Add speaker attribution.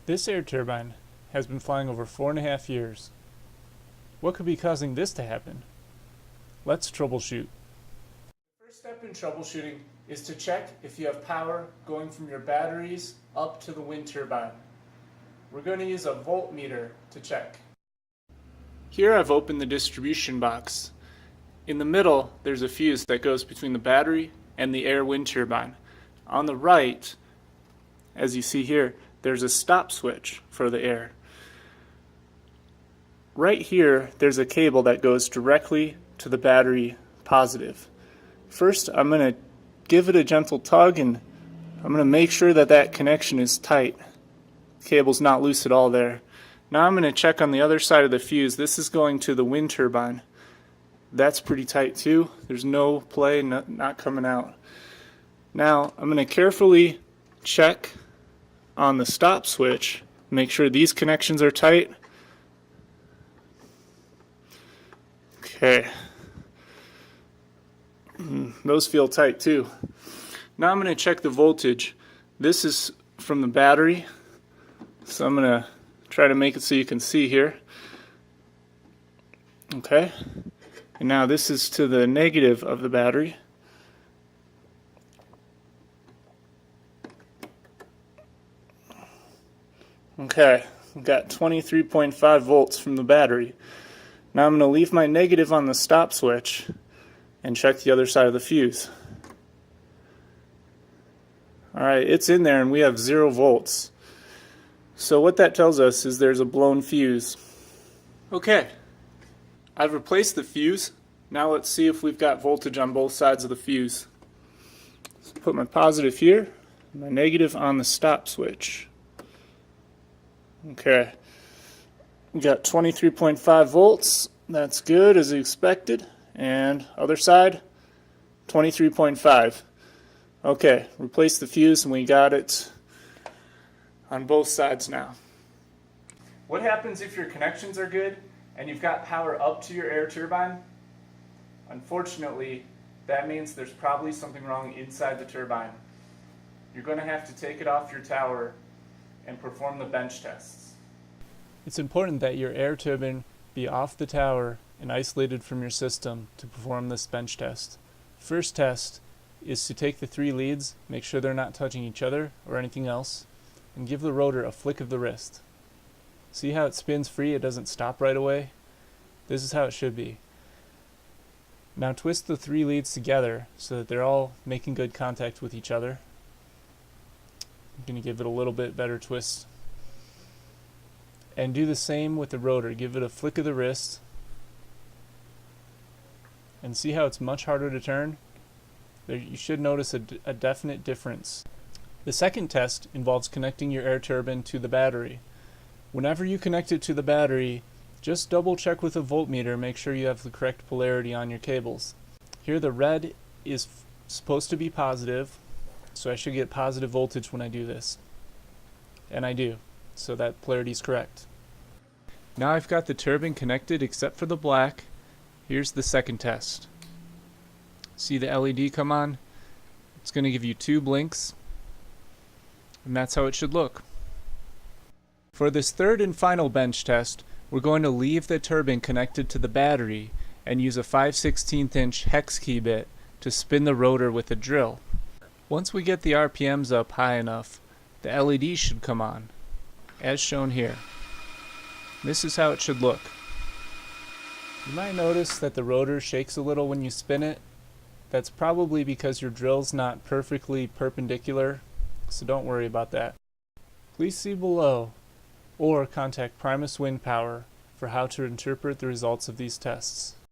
Speaker 1: This air turbine has been flying over 4.5 years. What could be causing this to happen? Let's troubleshoot. The first step in troubleshooting is to check if you have power going from your batteries up to the wind turbine. We're going to use a voltmeter to check. Here I've opened the distribution box. In the middle, there's a fuse that goes between the battery and the air wind turbine. On the right, as you see here, there's a stop switch for the air. Right here, there's a cable that goes directly to the battery positive. First, I'm going to give it a gentle tug and I'm going to make sure that that connection is tight. The cable's not loose at all there. Now I'm going to check on the other side of the fuse. This is going to the wind turbine. That's pretty tight too. There's no play, not coming out. Now I'm going to carefully check on the stop switch, make sure these connections are tight. Okay. Those feel tight too. Now I'm going to check the voltage. This is from the battery, so I'm going to try to make it so you can see here. Okay. And now this is to the negative of the battery. Okay, I've got 23.5 volts from the battery. Now I'm going to leave my negative on the stop switch and check the other side of the fuse. Alright, it's in there and we have 0 volts. So what that tells us is there's a blown fuse. Okay, I've replaced the fuse. Now let's see if we've got voltage on both sides of the fuse. So put my positive here, my negative on the stop switch. Okay, we got 23.5 volts. That's good as expected. And other side, 23.5. Okay, replace the fuse and we got it on both sides now. What happens if your connections are good and you've got power up to your air turbine? Unfortunately, that means there's probably something wrong inside the turbine. You're going to have to take it off your tower and perform the bench tests. It's important that your air turbine be off the tower and isolated from your system to perform this bench test. First test is to take the 3 leads, make sure they're not touching each other or anything else, and give the rotor a flick of the wrist. See how it spins free? It doesn't stop right away? This is how it should be. Now twist the 3 leads together so that they're all making good contact with each other. I'm going to give it a little bit better twist. And do the same with the rotor. Give it a flick of the wrist. And see how it's much harder to turn? There, you should notice a definite difference. The second test involves connecting your air turbine to the battery. Whenever you connect it to the battery, just double check with a voltmeter, make sure you have the correct polarity on your cables. Here the red is supposed to be positive, so I should get positive voltage when I do this. And I do, so that polarity is correct. Now I've got the turbine connected except for the black. Here's the second test. See the LED come on? It's going to give you 2 blinks, and that's how it should look. For this third and final bench test, we're going to leave the turbine connected to the battery and use a 5/16 inch hex key bit to spin the rotor with a drill. Once we get the RPMs up high enough, the LED should come on, as shown here. This is how it should look. You might notice that the rotor shakes a little when you spin it. That's probably because your drill's not perfectly perpendicular, so don't worry about that. Please see below or contact Primus Windpower for how to interpret the results of these tests.